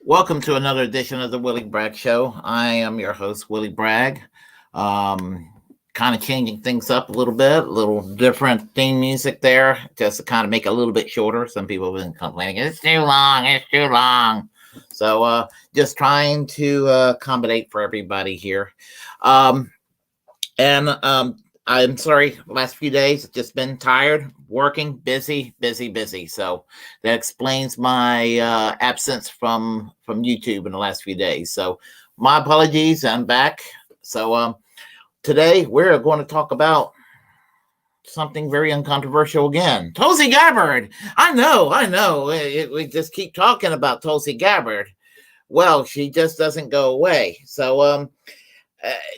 Welcome to another edition of the Willie Bragg Show. I am your host, Willie Bragg. Kind of changing things up a little bit, a little different theme music there, just to kind of make it a little bit shorter. Some people have been complaining, it's too long, it's too long. So just trying to accommodate for everybody here. And I'm sorry, last few days, it's just been tired, working, busy. So that explains my absence from YouTube in the last few days. So my apologies, I'm back. So today we're going to talk about something very uncontroversial again. Tulsi Gabbard. I know. We just keep talking about Tulsi Gabbard. Well, she just doesn't go away. So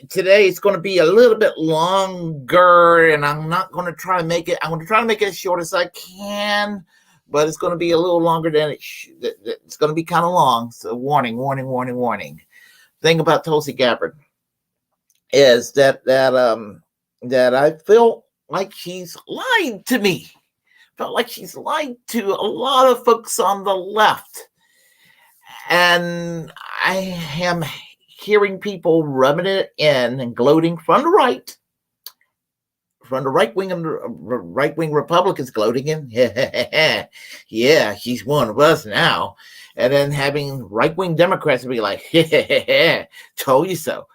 today it's going to be a little bit longer, and I'm not going to try to make it. I'm going to try to make it as short as I can, but it's going to be a little longer than it's going to be kind of long. So warning. Thing about Tulsi Gabbard is that I feel like she's lied to me. Felt like she's lied to a lot of folks on the left, and I am hearing people rubbing it in and gloating from the right wing and right wing Republicans gloating in, yeah, she's one of us now, and then having right wing Democrats be like, told you so.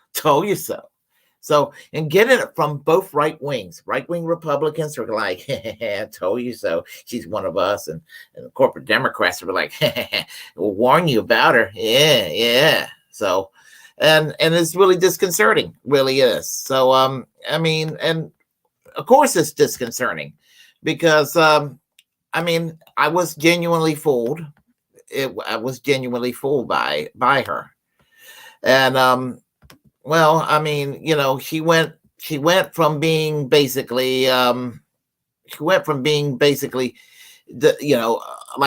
So, and getting it from both right wing Republicans are like, told you so. She's one of us, and corporate Democrats are like, we'll warn you about her. Yeah. So. And it's really disconcerting, really is. So I mean, and of course it's disconcerting because I was genuinely fooled. I was genuinely fooled by her. And well, I mean, you know, she went from being basically like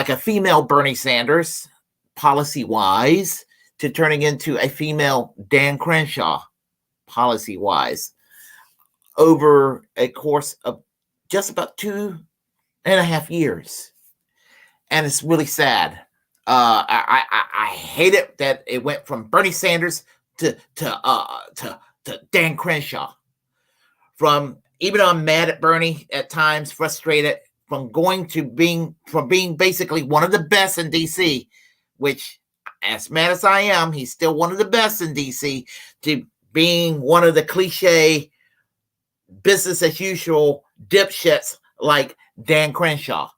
a female Bernie Sanders, policy wise, to turning into a female Dan Crenshaw, policy-wise, over a course of just about 2.5 years. And it's really sad. I hate it that it went from Bernie Sanders to Dan Crenshaw. Even though I'm mad at Bernie at times, frustrated, from being basically one of the best in DC, which, as mad as I am, he's still one of the best in DC, to being one of the cliche business as usual dipshits like Dan Crenshaw.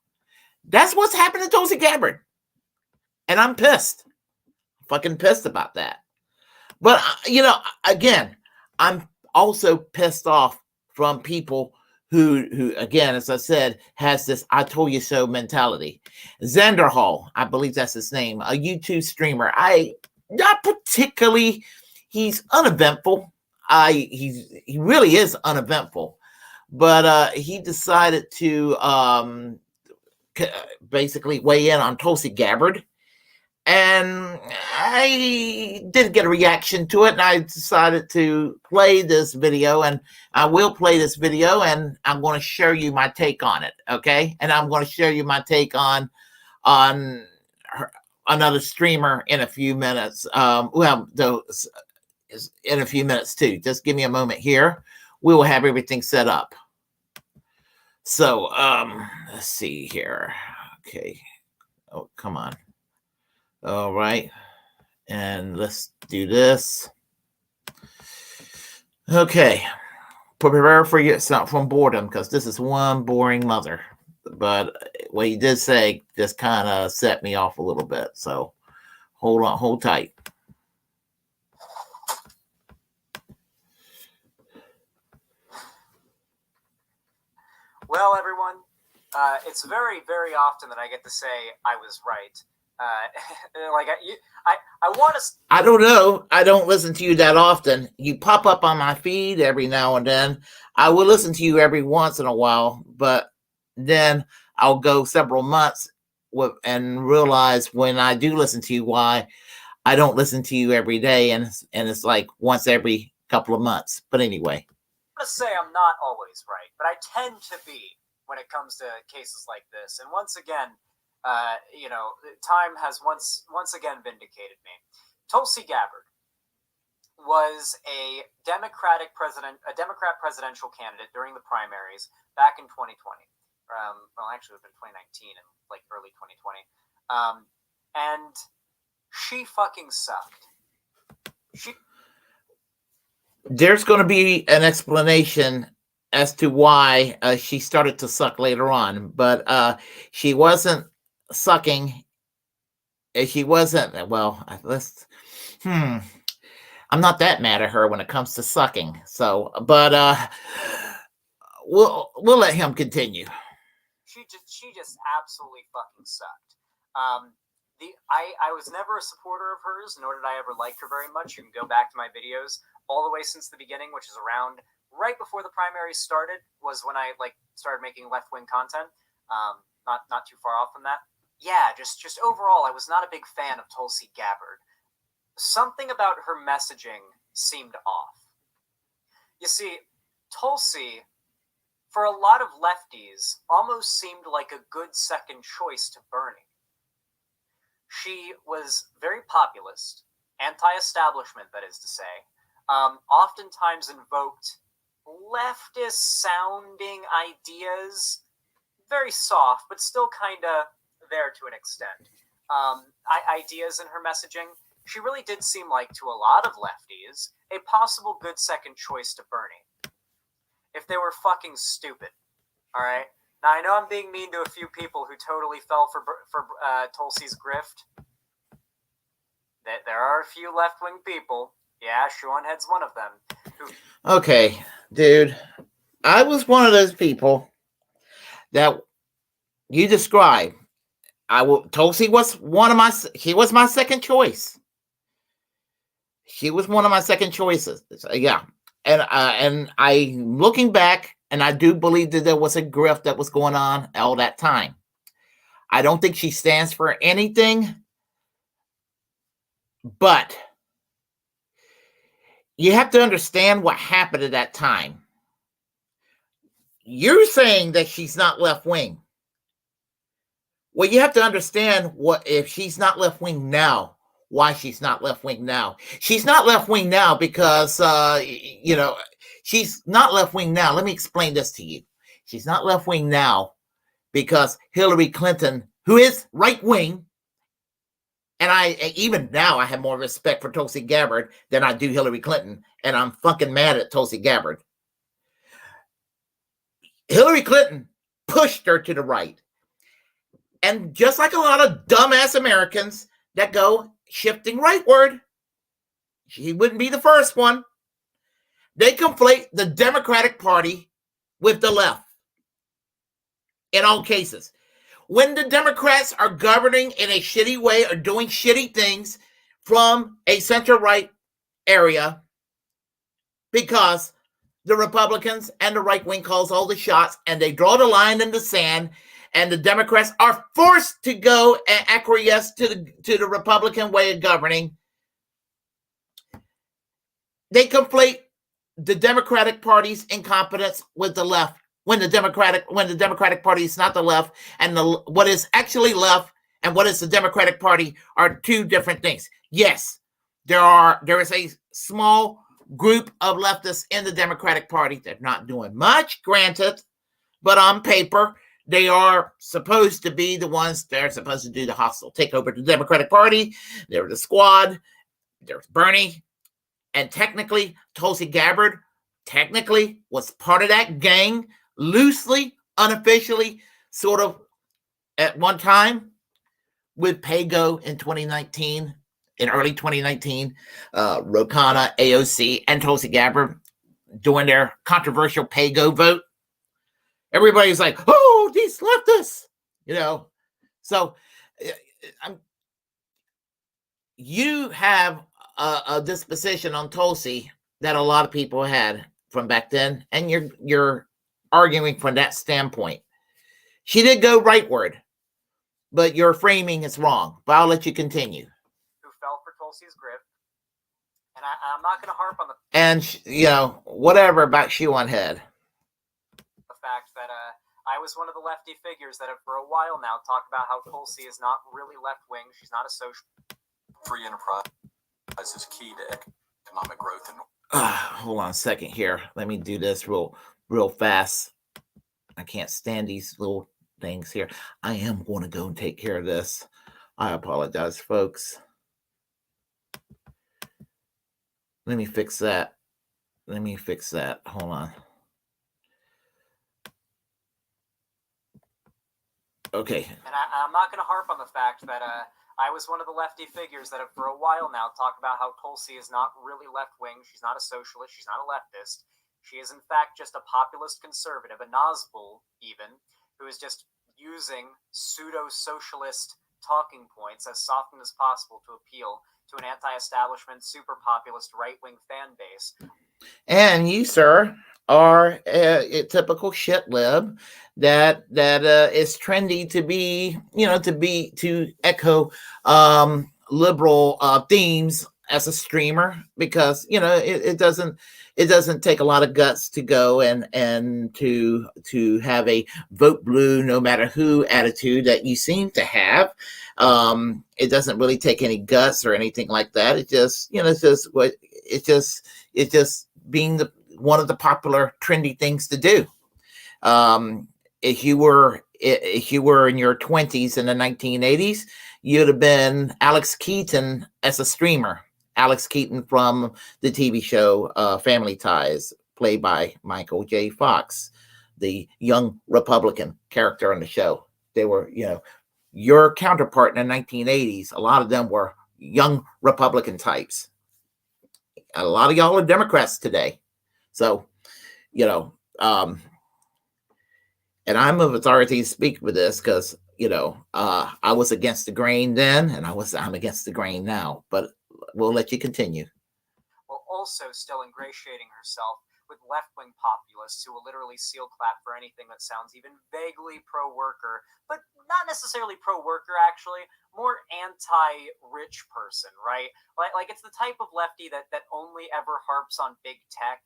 That's what's happened to Tulsi Gabbard. And I'm pissed. Fucking pissed about that. But, again, I'm also pissed off from people who, again, as I said, has this I told you so mentality. Xanderhal, I believe that's his name, a YouTube streamer. Not particularly, he's uneventful. He really is uneventful. But he decided to basically weigh in on Tulsi Gabbard. And I did get a reaction to it, and I decided to play this video, and I will play this video, and I'm going to share you my take on it, okay? And I'm going to share you my take on another streamer in a few minutes. In a few minutes too. Just give me a moment here. We will have everything set up. So let's see here. Okay. Oh, come on. All right, and let's do this. Okay, prepare for yourself from boredom, because this is one boring mother. But what he did say just kind of set me off a little bit. So hold tight. Well, everyone, it's very, very often that I get to say I was right. I want to. I don't know. I don't listen to you that often. You pop up on my feed every now and then. I will listen to you every once in a while, but then I'll go several months and realize when I do listen to you why I don't listen to you every day, and it's like once every couple of months. But anyway, I want to say I'm not always right, but I tend to be when it comes to cases like this. And once again, time has once again vindicated me. Tulsi Gabbard was a Democrat presidential candidate during the primaries back in 2020. Actually, it would have been 2019 and like early 2020. And she fucking sucked. There's going to be an explanation as to why she started to suck later on, but she wasn't sucking. She wasn't, well, I'm not that mad at her when it comes to sucking. So, but we'll let him continue. She just absolutely fucking sucked. I was never a supporter of hers, nor did I ever like her very much. You can go back to my videos all the way since the beginning, which is around right before the primaries started, was when I started making left-wing content. Not too far off from that. Yeah, just overall, I was not a big fan of Tulsi Gabbard. Something about her messaging seemed off. You see, Tulsi, for a lot of lefties, almost seemed like a good second choice to Bernie. She was very populist, anti-establishment, that is to say, oftentimes invoked leftist-sounding ideas, very soft, but still kind of there to an extent. Ideas in her messaging. She really did seem like, to a lot of lefties, a possible good second choice to Bernie. If they were fucking stupid. All right? Now, I know I'm being mean to a few people who totally fell for Tulsi's grift. There are a few left-wing people. Yeah, Seanhead's one of them. Okay, dude. I was one of those people that you described. Tulsi was she was my second choice. She was one of my second choices. Yeah. And I looking back, and I do believe that there was a grift that was going on all that time. I don't think she stands for anything, but you have to understand what happened at that time. You're saying that she's not left-wing. Well, you have to understand what if she's not left-wing now, why she's not left-wing now. She's not left-wing now because, she's not left-wing now. Let me explain this to you. She's not left-wing now because Hillary Clinton, who is right-wing, and even now I have more respect for Tulsi Gabbard than I do Hillary Clinton, and I'm fucking mad at Tulsi Gabbard. Hillary Clinton pushed her to the right. And just like a lot of dumbass Americans that go shifting rightward, she wouldn't be the first one. They conflate the Democratic Party with the left in all cases. When the Democrats are governing in a shitty way or doing shitty things from a center-right area, because the Republicans and the right wing calls all the shots, and they draw the line in the sand, and the Democrats are forced to go and acquiesce to the Republican way of governing. They conflate the Democratic Party's incompetence with the left. When the Democratic Party is not the left, and what is actually left and what is the Democratic Party are two different things. Yes, there is a small group of leftists in the Democratic Party. They're not doing much, granted, but on paper, they are supposed to be the ones that are supposed to do the hostile takeover to the Democratic Party. They're the squad. There's Bernie. And technically, Tulsi Gabbard technically was part of that gang, loosely, unofficially, sort of at one time with PAYGO in 2019, in early 2019, Ro Khanna, AOC, and Tulsi Gabbard doing their controversial PAYGO vote. Everybody's like, oh, these leftists, So you have a disposition on Tulsi that a lot of people had from back then, and you're arguing from that standpoint. She did go rightward, but your framing is wrong. But I'll let you continue. Who fell for Tulsi's grip, and I'm not going to harp on and whatever about shoe on head. The fact that I was one of the lefty figures that have for a while now talked about how Tulsi is not really left-wing. She's not a social. Free enterprise is key to economic growth. Hold on a second here. Let me do this real fast. I can't stand these little things here. I am going to go and take care of this. I apologize, folks. Let me fix that. Hold on. Okay. And I'm not going to harp on the fact that I was one of the lefty figures that have for a while now talked about how Tulsi is not really left-wing. She's not a socialist. She's not a leftist. She is, in fact, just a populist conservative, a Nazgul even, who is just using pseudo-socialist talking points as softened as possible to appeal to an anti-establishment, super populist right-wing fan base. And you, sir, are a typical shit lib that is trendy to be, to echo liberal themes as a streamer, because it doesn't take a lot of guts to go and to have a vote blue no matter who attitude that you seem to have. It doesn't really take any guts or anything like that. It just it's just being one of the popular trendy things to do. If you were in your 20s in the 1980s, you'd have been Alex Keaton as a streamer. Alex Keaton from the TV show Family Ties, played by Michael J. Fox, the young Republican character on the show. They were, your counterpart in the 1980s. A lot of them were young Republican types. A lot of y'all are Democrats today. So, and I'm of authority to speak for this because, I was against the grain then, and I'm against the grain now, but we'll let you continue. While also still ingratiating herself with left-wing populists who will literally seal clap for anything that sounds even vaguely pro-worker, but not necessarily pro-worker, actually, more anti-rich person, right? Like it's the type of lefty that only ever harps on big tech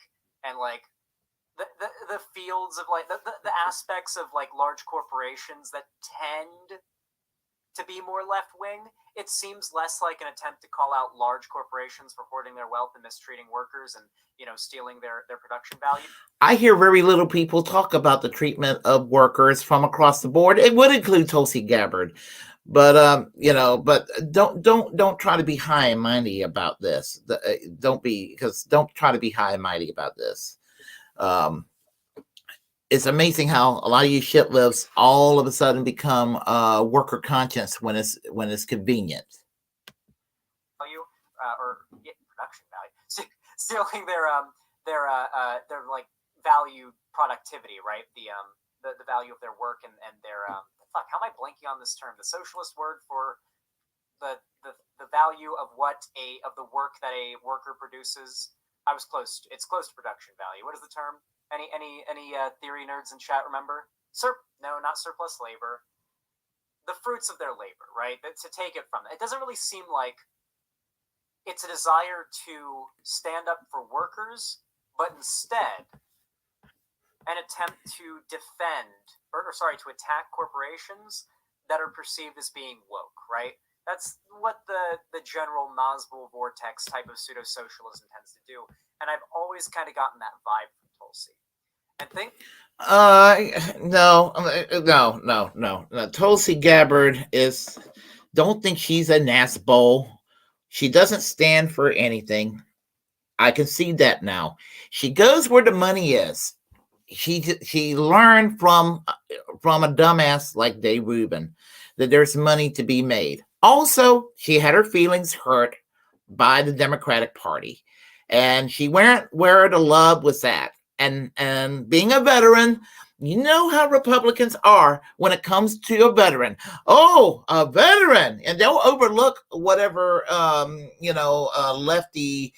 and like the fields of like the aspects of like large corporations that tend to be more left-wing. It seems less like an attempt to call out large corporations for hoarding their wealth and mistreating workers and, stealing their production value. I hear very little people talk about the treatment of workers from across the board. It would include Tulsi Gabbard, but but don't try to be high and mighty about this. Don't try to be high and mighty about this. It's amazing how a lot of you shit lives all of a sudden become worker conscious when it's convenient. Value or production value, stealing their like value productivity, right? The value of their work and their fuck. How am I blanking on this term? The socialist word for the value of of the work that a worker produces. I was close. It's close to production value. What is the term? Any theory nerds in chat remember? No, not surplus labor. The fruits of their labor, right? To take it from them. It doesn't really seem like it's a desire to stand up for workers, but instead an attempt to defend to attack corporations that are perceived as being woke, right? That's what the general Nazgul vortex type of pseudo-socialism tends to do. And I've always kind of gotten that vibe from Tulsi. And no. Tulsi Gabbard don't think she's a Nazgul. She doesn't stand for anything. I can see that now. She goes where the money is. She learned from a dumbass like Dave Rubin that there's money to be made. Also, she had her feelings hurt by the Democratic Party, and she went where the love was at. And being a veteran, you know how Republicans are when it comes to a veteran. Oh, a veteran, and they'll overlook whatever lefty,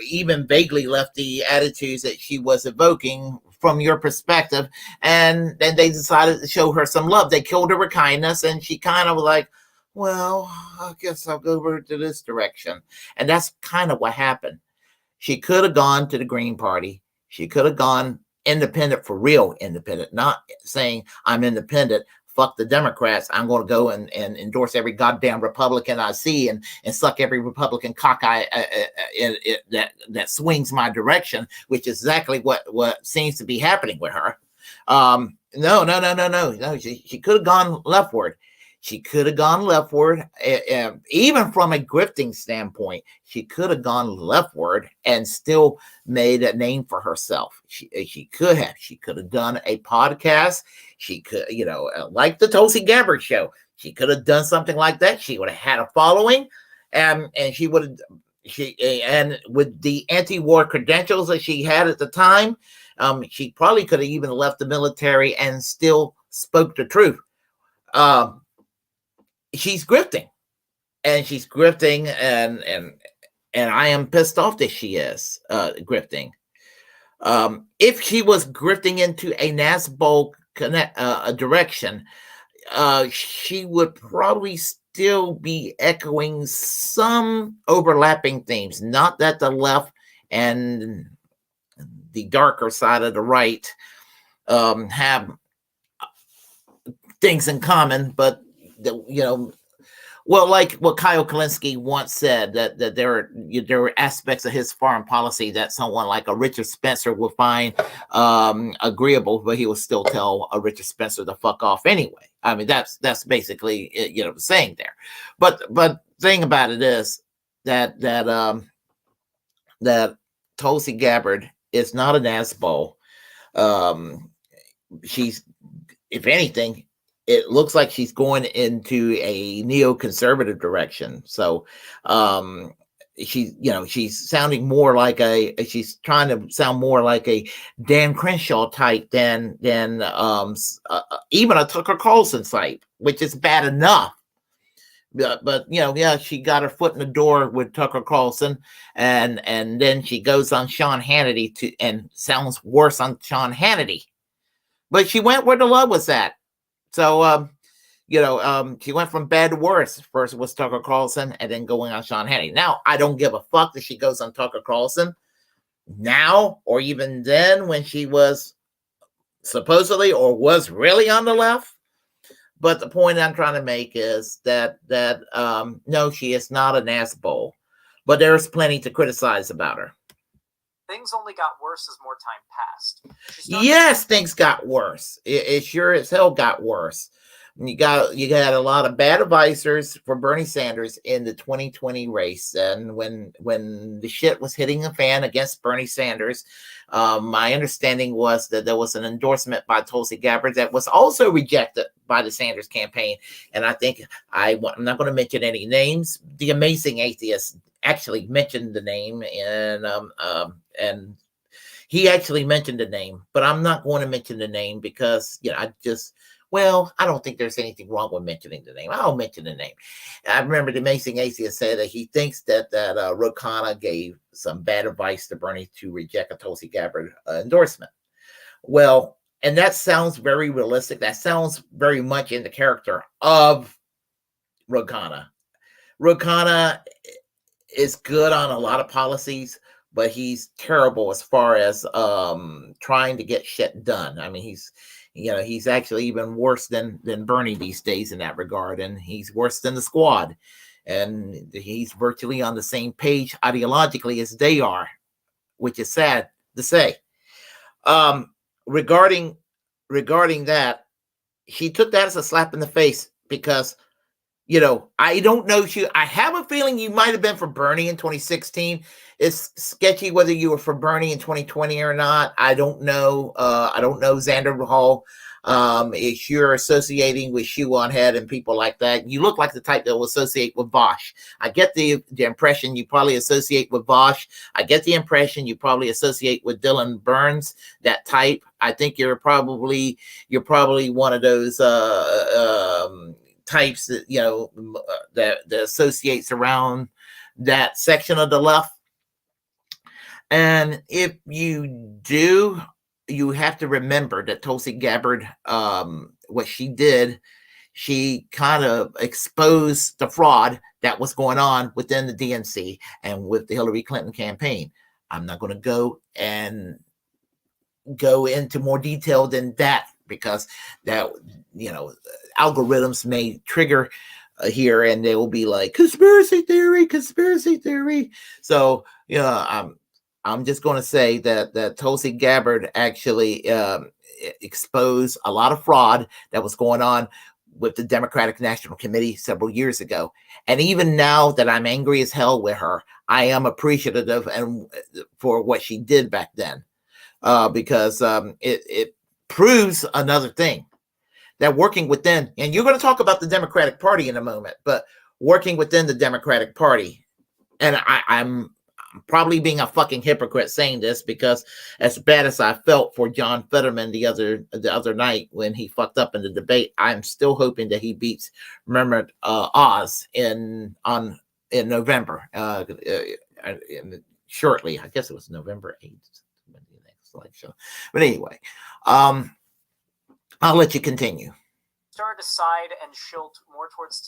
even vaguely lefty attitudes that she was evoking from your perspective, and then they decided to show her some love. They killed her with kindness, and she kind of was like, well, I guess I'll go over to this direction. And that's kind of what happened. She could have gone to the Green Party. She could have gone independent for real independent, not saying I'm independent. Fuck the Democrats. I'm going to go and endorse every goddamn Republican I see and suck every Republican cock that swings my direction, which is exactly what seems to be happening with her. No. She could have gone leftward. She could have gone leftward, even from a grifting standpoint. She could have gone leftward and still made a name for herself. She could have. She could have done a podcast. She could, like the Tulsi Gabbard show. She could have done something like that. She would have had a following, and she would have. And with the anti-war credentials that she had at the time, she probably could have even left the military and still spoke the truth. She's grifting, and and I am pissed off that she is grifting. If she was grifting into a NASBO direction, she would probably still be echoing some overlapping themes. Not that the left and the darker side of the right have things in common, but like what Kyle Kalinske once said, that there were aspects of his foreign policy that someone like a Richard Spencer would find agreeable, but he would still tell a Richard Spencer to fuck off anyway. I mean, that's basically the saying there. But thing about it is that Tulsi Gabbard is not an asshole. She's, if anything, it looks like she's going into a neoconservative direction. So she's sounding more like she's trying to sound more like a Dan Crenshaw type than even a Tucker Carlson type, which is bad enough. But she got her foot in the door with Tucker Carlson, and then she goes on Sean Hannity and sounds worse on Sean Hannity. But she went where the love was at. So, she went from bad to worse. First was Tucker Carlson, and then going on Sean Hannity. Now, I don't give a fuck that she goes on Tucker Carlson now, or even then when she was supposedly or was really on the left. But the point I'm trying to make is that no, she is not an asshole, but there's plenty to criticize about her. Things only got worse as more time passed. Yes, things got worse. It sure as hell got worse. You got a lot of bad advisors for Bernie Sanders in the 2020 race, and when the shit was hitting the fan against Bernie Sanders, my understanding was that there was an endorsement by Tulsi Gabbard that was also rejected by the Sanders campaign. And I think I'm not going to mention any names. The Amazing Atheist actually mentioned the name, and he actually mentioned the name, but I'm not going to mention the name because I don't think there's anything wrong with mentioning the name. I'll mention the name. I remember the Amazing Atheist said that he thinks that Ro Khanna gave some bad advice to Bernie to reject a Tulsi Gabbard endorsement. Well, and that sounds very realistic. That sounds very much in the character of Ro Khanna. Ro Khanna is good on a lot of policies, but he's terrible as far as trying to get shit done. I mean, he's actually even worse than Bernie these days in that regard, and he's worse than the Squad, and he's virtually on the same page ideologically as they are, which is sad to say. Regarding that, she took that as a slap in the face because I don't know. I have a feeling you might have been for Bernie in 2016. It's sketchy whether you were for Bernie in 2020 or not. I don't know. I don't know Xanderhal. If you're associating with Shoe on Head and people like that, you look like the type that will associate with Bosch. I get the impression you probably associate with Bosch. I get the impression you probably associate with Dylan Burns, that type. I think you're probably one of those types that that associates around that section of the left. And if you do, you have to remember that Tulsi Gabbard, what she did, she kind of exposed the fraud that was going on within the DNC and with the Hillary Clinton campaign. I'm not going to go and go into more detail than that, because that, algorithms may trigger here, and they will be like conspiracy theory. So I'm just going to say that Tulsi Gabbard actually exposed a lot of fraud that was going on with the Democratic National Committee several years ago. And even now that I'm angry as hell with her, I am appreciative and for what she did back then, because it proves another thing, that working within, and you're going to talk about the Democratic Party in a moment, but working within the Democratic Party, and I'm probably being a fucking hypocrite saying this, because as bad as I felt for John Fetterman the other night when he fucked up in the debate, I'm still hoping that he beats Mehmet Oz in November, shortly. I guess it was November 8th, the next live show. But anyway, I'll let you continue. Started to side and shilt more towards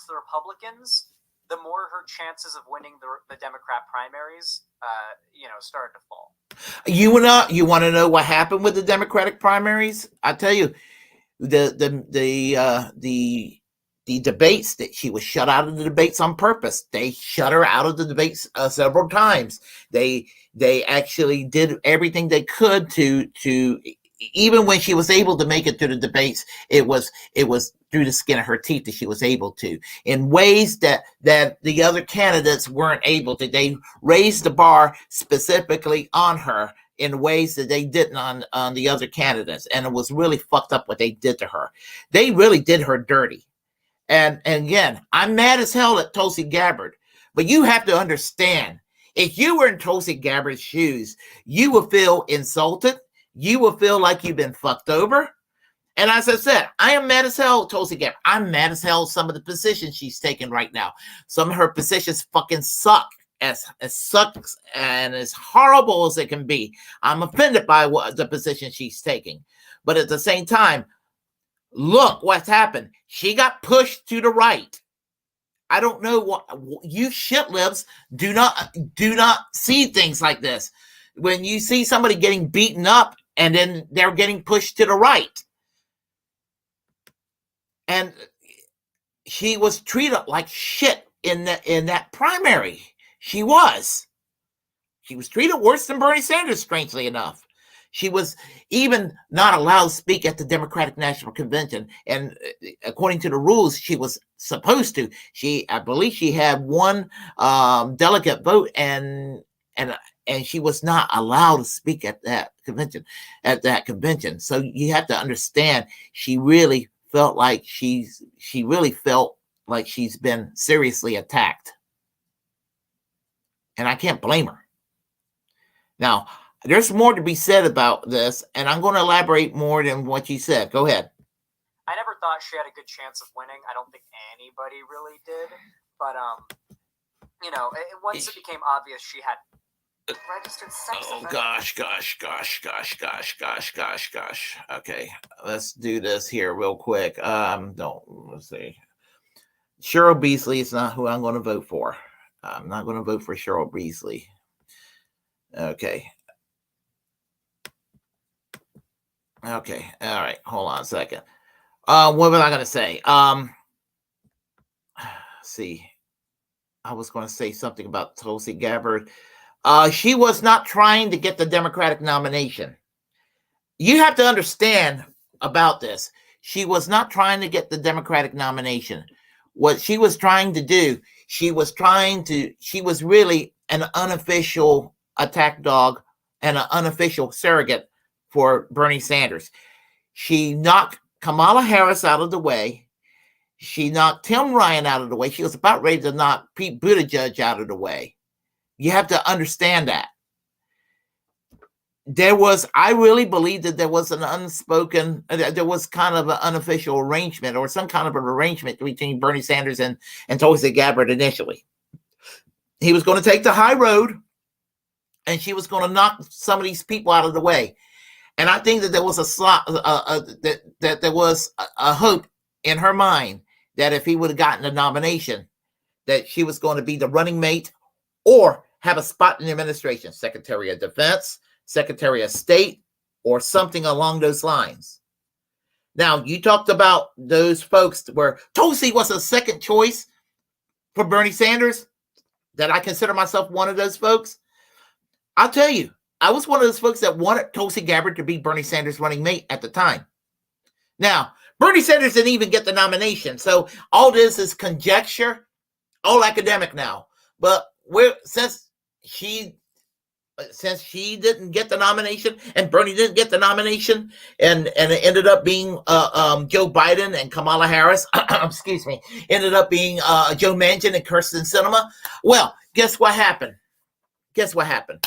the Republicans, the more her chances of winning the Democrat primaries, started to fall. You want to know what happened with the Democratic primaries? I tell you, the debates, that she was shut out of the debates on purpose. They shut her out of the debates several times. They actually did everything they could to even when she was able to make it to the debates, it was through the skin of her teeth that she was able to, in ways that the other candidates weren't able to. They raised the bar specifically on her in ways that they didn't on the other candidates. And it was really fucked up what they did to her. They really did her dirty. And again, I'm mad as hell at Tulsi Gabbard, but you have to understand, if you were in Tulsi Gabbard's shoes, you would feel insulted. You will feel like you've been fucked over. And as I said, I am mad as hell, Tulsi Gabbard. I'm mad as hell some of the positions she's taking right now. Some of her positions fucking suck. As sucks and as horrible as it can be. I'm offended by the position she's taking. But at the same time, look what's happened. She got pushed to the right. I don't know what you shitlibs do not see things like this. When you see somebody getting beaten up and then they're getting pushed to the right. And she was treated like shit in that primary. She was treated worse than Bernie Sanders, strangely enough. She was even not allowed to speak at the Democratic National Convention. And according to the rules, she was supposed to. I believe she had one delegate vote, and she was not allowed to speak at that convention. So you have to understand, she really felt like she's been seriously attacked. And I can't blame her. Now, there's more to be said about this, and I'm going to elaborate more than what you said. Go ahead. I never thought she had a good chance of winning. I don't think anybody really did. But, once it became obvious she had registered sex offender. Gosh. Okay, let's do this here real quick. Let's see. Cheryl Beasley is not who I'm going to vote for. I'm not going to vote for Cheryl Beasley. Okay. All right. Hold on a second. What was I going to say? See. I was going to say something about Tulsi Gabbard. She was not trying to get the Democratic nomination. You have to understand about this. She was not trying to get the Democratic nomination. What she was trying to do, she was really an unofficial attack dog and an unofficial surrogate for Bernie Sanders. She knocked Kamala Harris out of the way. She knocked Tim Ryan out of the way. She was about ready to knock Pete Buttigieg out of the way. You have to understand that. I really believe that there was an there was kind of an unofficial arrangement, or some kind of an arrangement between Bernie Sanders and Tulsi Gabbard initially. He was going to take the high road, and she was going to knock some of these people out of the way. And I think that there was there was a hope in her mind that if he would have gotten the nomination, that she was going to be the running mate or have a spot in the administration, Secretary of Defense, Secretary of State, or something along those lines. Now, you talked about those folks where Tulsi was a second choice for Bernie Sanders, that I consider myself one of those folks. I'll tell you, I was one of those folks that wanted Tulsi Gabbard to be Bernie Sanders' running mate at the time. Now, Bernie Sanders didn't even get the nomination, so all this is conjecture, all academic now. But since she didn't get the nomination, and Bernie didn't get the nomination, and it ended up being Joe Biden and Kamala Harris, excuse me, ended up being Joe Manchin and Kirsten Sinema. Well, guess what happened? Guess what happened?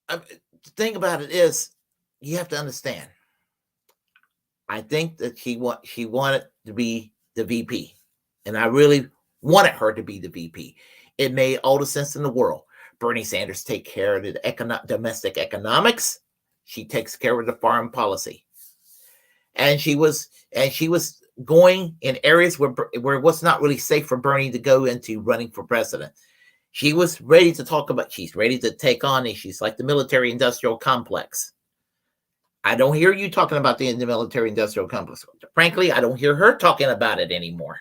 The thing about it is, you have to understand. I think that she wanted to be the VP, and I really wanted her to be the VP. It made all the sense in the world. Bernie Sanders takes care of the domestic economics. She takes care of the foreign policy, and she was going in areas where it was not really safe for Bernie to go into running for president. She was ready to talk about. She's ready to take on issues like the military-industrial complex. I don't hear you talking about the military-industrial complex. Frankly, I don't hear her talking about it anymore.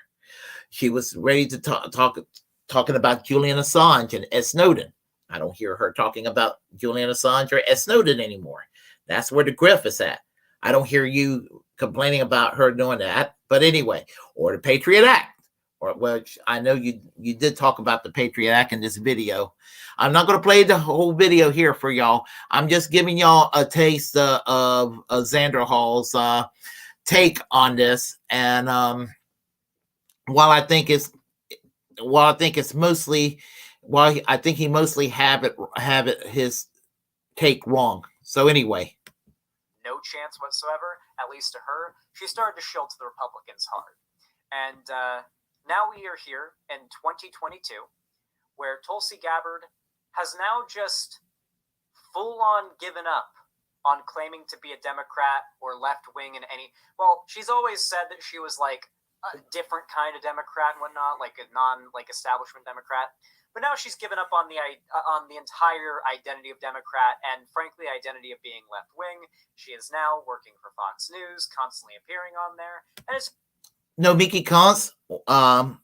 She was ready to talking about Julian Assange and Ed Snowden. I don't hear her talking about Julian Assange or Ed Snowden anymore. That's where the grift is at. I don't hear you complaining about her doing that. But anyway, or the Patriot Act. Or, well, I know you did talk about the Patriot Act in this video. I'm not going to play the whole video here for y'all. I'm just giving y'all a taste of Xanderhal's take on this. And while I think he mostly have his take wrong. So anyway, no chance whatsoever, at least to her. She started to shill to the Republicans hard, and now we are here in 2022, where Tulsi Gabbard has now just full-on given up on claiming to be a Democrat or left-wing in any... Well, she's always said that she was like a different kind of Democrat and whatnot, like a establishment Democrat. But now she's given up on the entire identity of Democrat and, frankly, identity of being left-wing. She is now working for Fox News, constantly appearing on there, and it's... No, Mickey Cons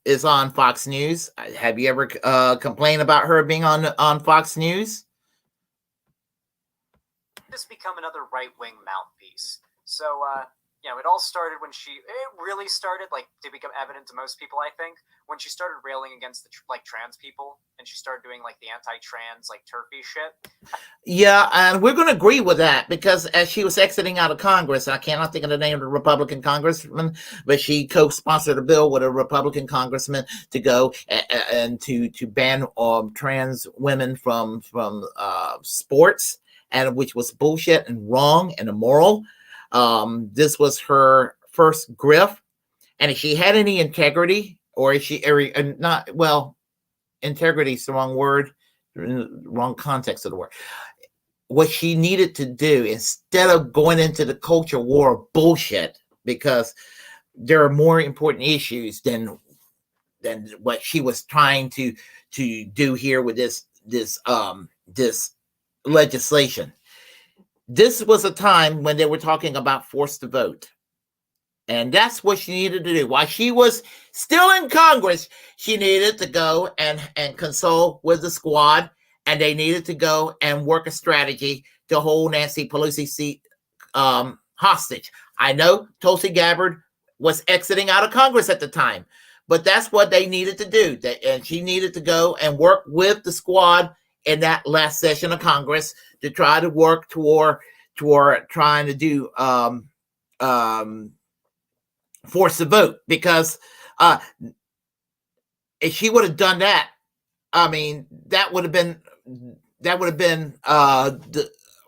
is on Fox News. Have you ever complained about her being on Fox News? Just become another right-wing mouthpiece. So, it all started when it really started, to become evident to most people, I think, when she started railing against the trans people, and she started doing the anti-trans turfy shit. Yeah, and we're going to agree with that, because as she was exiting out of Congress, I cannot think of the name of the Republican congressman, but she co-sponsored a bill with a Republican congressman to go and to ban trans women from sports, and which was bullshit and wrong and immoral. This was her first grift, and if she had any integrity, or if she integrity is the wrong word, wrong context of the word. What she needed to do, instead of going into the culture war of bullshit, because there are more important issues than what she was trying to do here with this legislation. This was a time when they were talking about forced to vote. And that's what she needed to do. While she was still in Congress, she needed to go and consult with the squad, and they needed to go and work a strategy to hold Nancy Pelosi's seat hostage. I know Tulsi Gabbard was exiting out of Congress at the time, but that's what they needed to do. And she needed to go and work with the squad in that last session of Congress to try to work toward trying to do force the vote, because if she would have done that, I mean, that would have been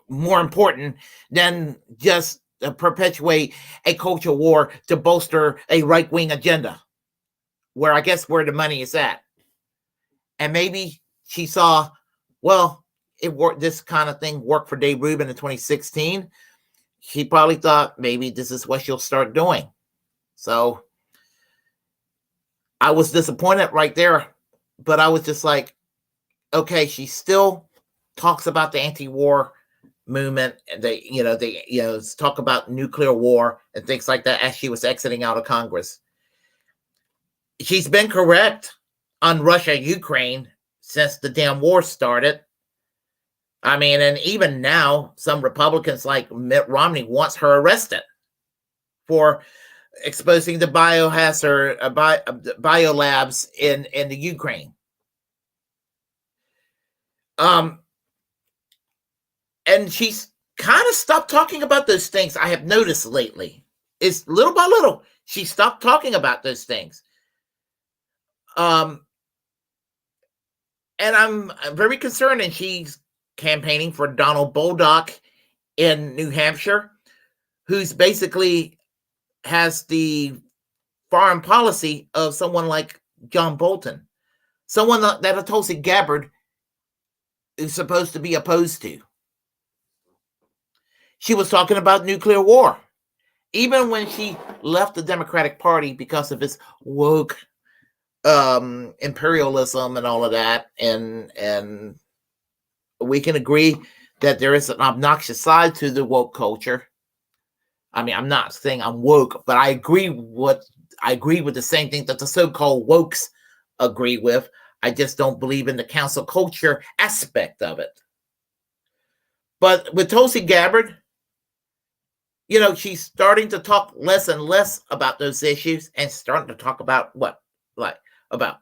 more important than just perpetuate a culture war to bolster a right-wing agenda, where I guess where the money is at. And maybe she saw, well, it worked. This kind of thing worked for Dave Rubin in 2016. She probably thought maybe this is what she'll start doing. So I was disappointed right there, but I was just like, okay, she's still talks about the anti-war movement, and they talk about nuclear war and things like that as she was exiting out of Congress. She's been correct on Russia, Ukraine since the damn war started. I mean, and even now, some Republicans like Mitt Romney wants her arrested for exposing the biohazard biolabs in the Ukraine. And she's kind of stopped talking about those things. I have noticed lately. It's little by little she stopped talking about those things. And I'm very concerned, and she's campaigning for Donald Bolduc in New Hampshire, who's basically has the foreign policy of someone like John Bolton, someone that a Tulsi Gabbard is supposed to be opposed to. She was talking about nuclear war, even when she left the Democratic Party because of its woke imperialism and all of that, and we can agree that there is an obnoxious side to the woke culture. I mean, I'm not saying I'm woke, but I agree with the same thing that the so-called wokes agree with. I just don't believe in the council culture aspect of it. But with Tulsi Gabbard, she's starting to talk less and less about those issues and starting to talk about about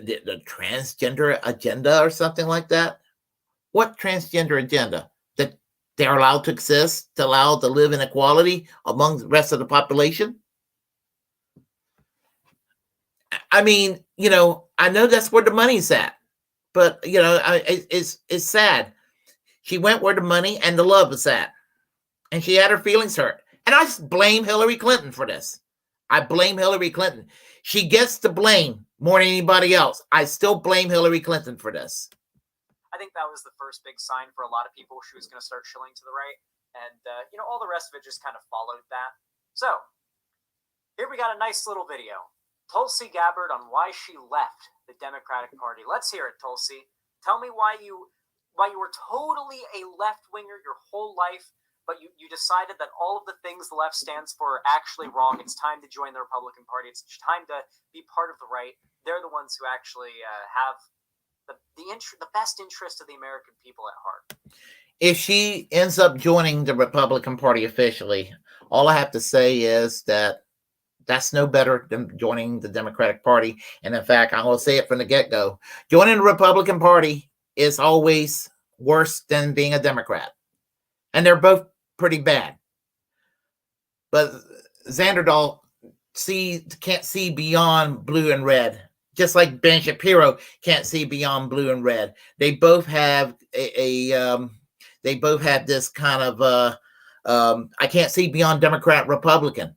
the transgender agenda or something like that. What transgender agenda? That they're allowed to exist, allowed to live in equality among the rest of the population? I mean, I know that's where the money's at, but it's sad. She went where the money and the love is at, and she had her feelings hurt. And I just blame Hillary Clinton for this. I blame Hillary Clinton. She gets the blame more than anybody else. I still blame Hillary Clinton for this. I think that was the first big sign for a lot of people she was going to start shilling to the right. And, all the rest of it just kind of followed that. So, here we got a nice little video. Tulsi Gabbard on why she left the Democratic Party. Let's hear it, Tulsi. Tell me why you were totally a left-winger your whole life, but you decided that all of the things the left stands for are actually wrong. It's time to join the Republican Party. It's time to be part of the right. They're the ones who actually have the best interest of the American people at heart. If she ends up joining the Republican Party officially, all I have to say is that's no better than joining the Democratic Party. And in fact, I'm going to say it from the get-go. Joining the Republican Party is always worse than being a Democrat. And they're both pretty bad. But Xanderhal can't see beyond blue and red. Just like Ben Shapiro can't see beyond blue and red. They both have they both have this kind of I can't see beyond Democrat Republican,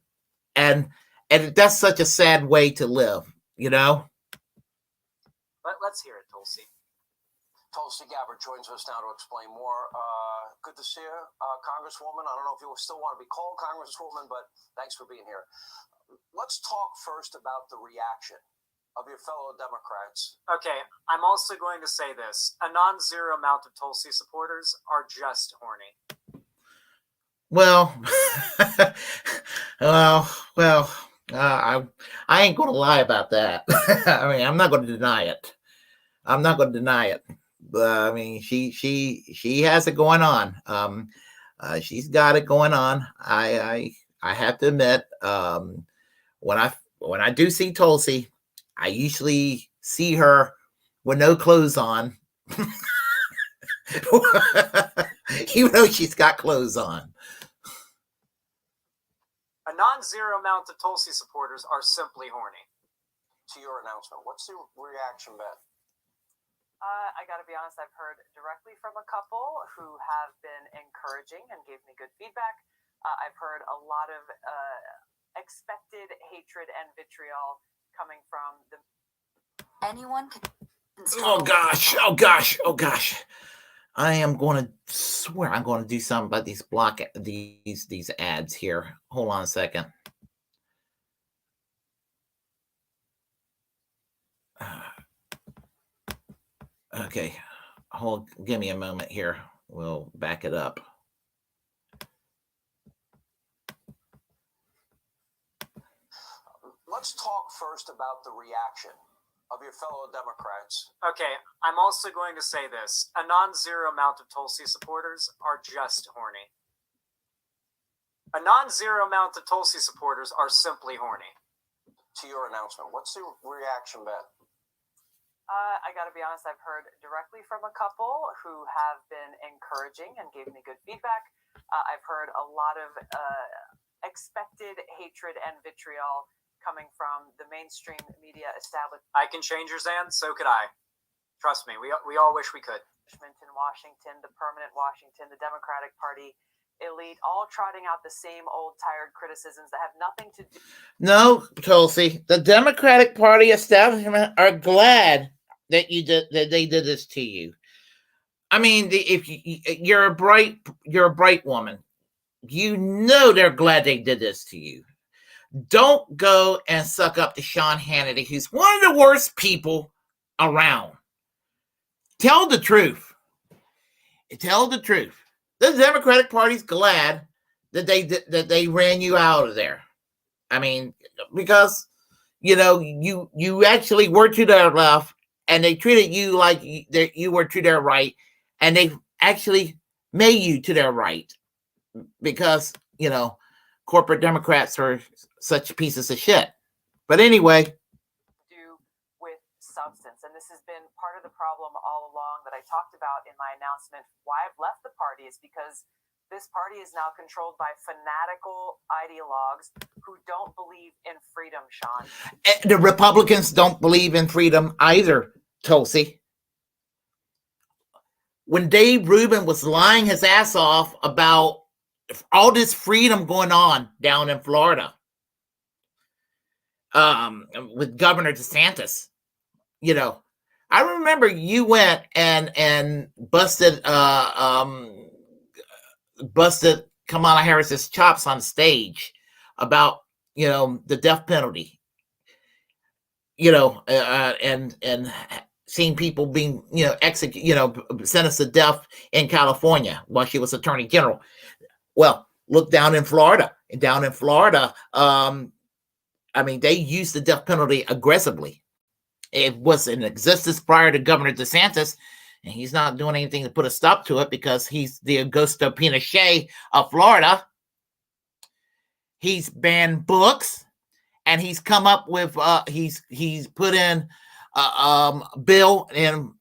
and that's such a sad way to live, But let's hear it, Tulsi. Tulsi Gabbard joins us now to explain more. Good to see you, Congresswoman. I don't know if you still want to be called Congresswoman, but thanks for being here. Let's talk first about the reaction of your fellow Democrats. Okay, I'm also going to say this. A non-zero amount of Tulsi supporters are just horny. Well, I ain't going to lie about that. I mean, I'm not going to deny it. I mean, she has it going on. She's got it going on. I have to admit, when I do see Tulsi, I usually see her with no clothes on, even though she's got clothes on. A non-zero amount of Tulsi supporters are simply horny. To your announcement, what's the reaction been? I got to be honest, I've heard directly from a couple who have been encouraging and gave me good feedback. I've heard a lot of expected hatred and vitriol coming from the... Anyone can... Oh gosh. I am going to swear I'm going to do something about these ads here. Hold on a second. Okay. Give me a moment here. We'll back it up. Let's talk first about the reaction of your fellow Democrats. Okay, I'm also going to say this. A non-zero amount of Tulsi supporters are just horny. A non-zero amount of Tulsi supporters are simply horny. To your announcement, what's the reaction been? I got to be honest, I've heard directly from a couple who have been encouraging and gave me good feedback. I've heard a lot of expected hatred and vitriol coming from the mainstream media establishment. I can change your Zan, so could I. Trust me, we all wish we could. In Washington, the permanent Washington, the Democratic Party elite, all trotting out the same old tired criticisms that have nothing to do. No, Tulsi, the Democratic Party establishment are glad that they did this to you. I mean, if you're a bright woman, you know they're glad they did this to you. Don't go and suck up to Sean Hannity, who's one of the worst people around. Tell the truth. Tell the truth. The Democratic Party's glad that they ran you out of there. I mean, because you actually were to their left, and they treated you like you were to their right, and they actually made you to their right because corporate Democrats are such pieces of shit. But anyway, do with substance, and this has been part of the problem all along that I talked about in my announcement. Why I've left the party is because this party is now controlled by fanatical ideologues who don't believe in freedom, Sean. The Republicans don't believe in freedom either, Tulsi. When Dave Rubin was lying his ass off about all this freedom going on down in Florida, with Governor DeSantis, I remember you went and busted Kamala Harris's chops on stage about the death penalty, and seeing people being executed, sentenced to death in California while she was Attorney General. Well, look down in Florida. I mean, they used the death penalty aggressively. It was in existence prior to Governor DeSantis, and he's not doing anything to put a stop to it because he's the Augusto Pinochet of Florida. He's banned books, and he's come up with he's put in a bill in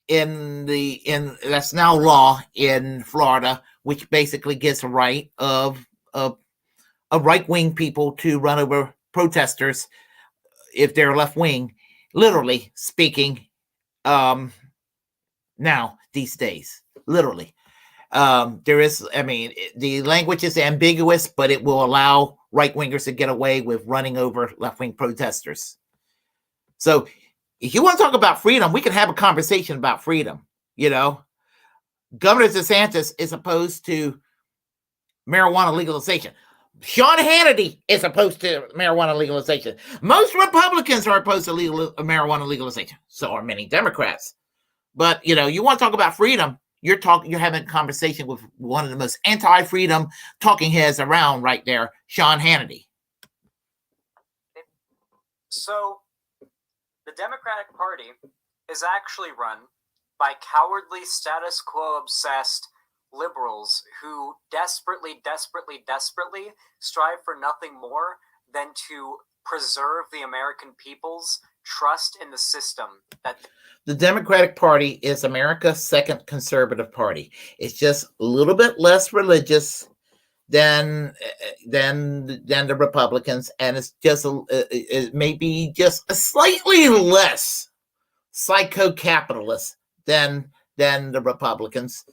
that's now law in Florida, which basically gives a right of right-wing people to run over protesters if they're left-wing, literally speaking, now these days, literally. There is, I mean, the language is ambiguous, but it will allow right-wingers to get away with running over left-wing protesters. So if you want to talk about freedom, we can have a conversation about freedom. Governor DeSantis is opposed to marijuana legalization. Sean Hannity is opposed to marijuana legalization. Most Republicans are opposed to marijuana legalization. So are many Democrats. But, you want to talk about freedom, you're having a conversation with one of the most anti-freedom talking heads around right there, Sean Hannity. So the Democratic Party is actually run by cowardly, status quo obsessed liberals who desperately strive for nothing more than to preserve the American people's trust in the system. The Democratic Party is America's second conservative party. It's just a little bit less religious than the Republicans, and it's just it may be just a slightly less psycho-capitalist than the Republicans.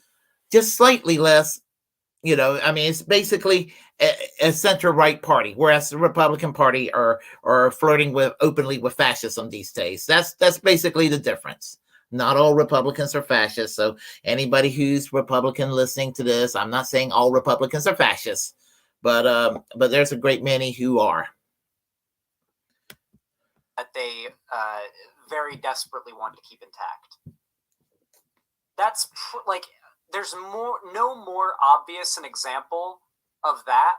Just slightly less, I mean, it's basically a center-right party, whereas the Republican Party are flirting openly with fascism these days. That's basically the difference. Not all Republicans are fascists. So anybody who's Republican listening to this, I'm not saying all Republicans are fascists, but there's a great many who are. That they very desperately want to keep intact. That's like, there's no more obvious an example of that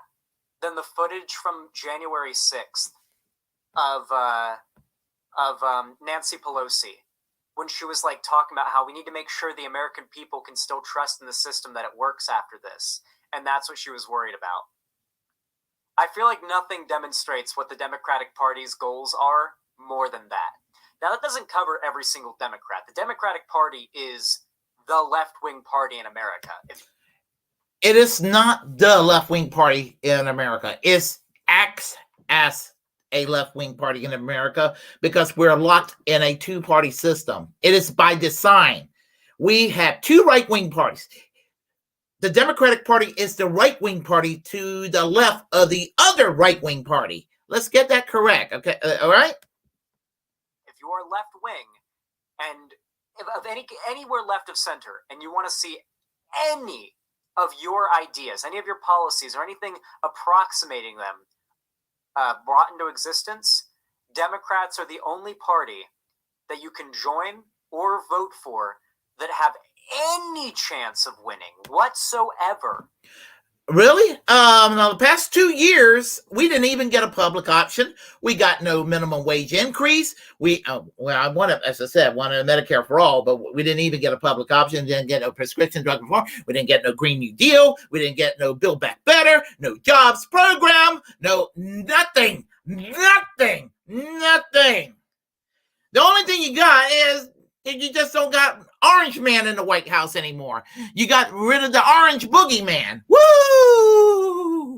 than the footage from January 6th of Nancy Pelosi, when she was like talking about how we need to make sure the American people can still trust in the system, that it works after this. And that's what she was worried about. I feel like nothing demonstrates what the Democratic Party's goals are more than that. Now, that doesn't cover every single Democrat. The Democratic Party is the left-wing party in America. It is not the left-wing party in America. It acts as a left-wing party in America because we're locked in a two-party system. It is by design. We have two right-wing parties. The Democratic Party is the right-wing party to the left of the other right-wing party. Let's get that correct. Okay, all right? If you are left-wing and of anywhere left of center, and you want to see any of your ideas, any of your policies, or anything approximating them brought into existence, Democrats are the only party that you can join or vote for that have any chance of winning whatsoever. Really? Now the past 2 years, we didn't even get a public option. We got no minimum wage increase. I wanted, as I said, wanted Medicare for all, but we didn't even get a public option. Didn't get no prescription drug reform. We didn't get no Green New Deal. We didn't get no Build Back Better. No jobs program. No nothing. The only thing you got is you just don't got Orange Man in the White House anymore. You got rid of the Orange Boogeyman. Woo!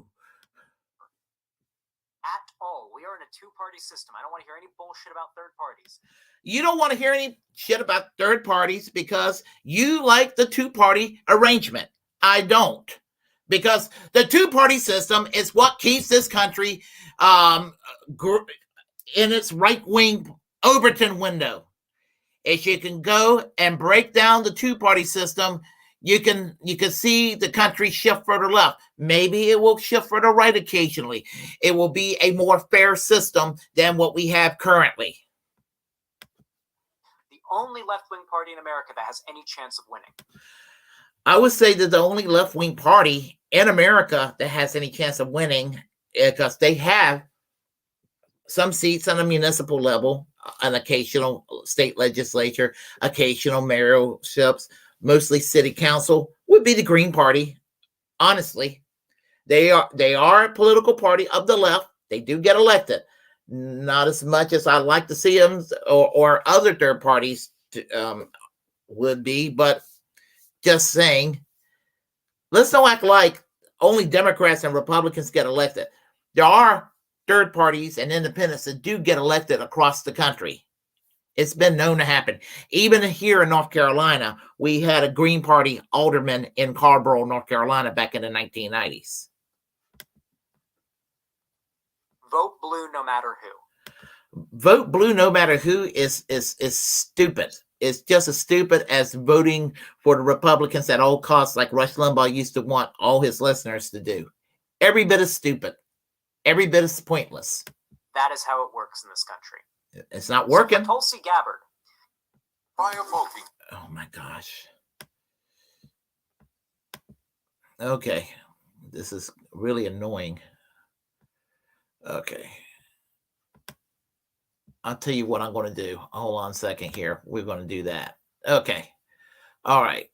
At all. We are in a two-party system. I don't want to hear any bullshit about third parties. You don't want to hear any shit about third parties because you like the two-party arrangement. I don't. Because the two-party system is what keeps this country in its right-wing Overton window. If you can go and break down the two-party system, you can see the country shift further left. Maybe it will shift further right occasionally. It will be a more fair system than what we have currently. The only left-wing party in America that has any chance of winning. I would say that the only left-wing party in America that has any chance of winning, because they have some seats on a municipal level, an occasional state legislature, occasional mayorships, mostly city council, would be the Green Party. Honestly, they are a political party of the left. They do get elected, not as much as I'd like to see them or other third parties would be, but just saying, let's not act like only Democrats and Republicans get elected. There are third parties and independents that do get elected across the country. It's been known to happen. Even here in North Carolina, we had a Green Party alderman in Carrboro, North Carolina back in the 1990s. Vote blue no matter who. Vote blue no matter who is stupid. It's just as stupid as voting for the Republicans at all costs, like Rush Limbaugh used to want all his listeners to do. Every bit is stupid. Every bit is pointless. That is how it works in this country. It's not working. So Tulsi Gabbard. Oh my gosh. Okay. This is really annoying. Okay. I'll tell you what I'm going to do. Hold on a second here. We're going to do that. Okay. All right.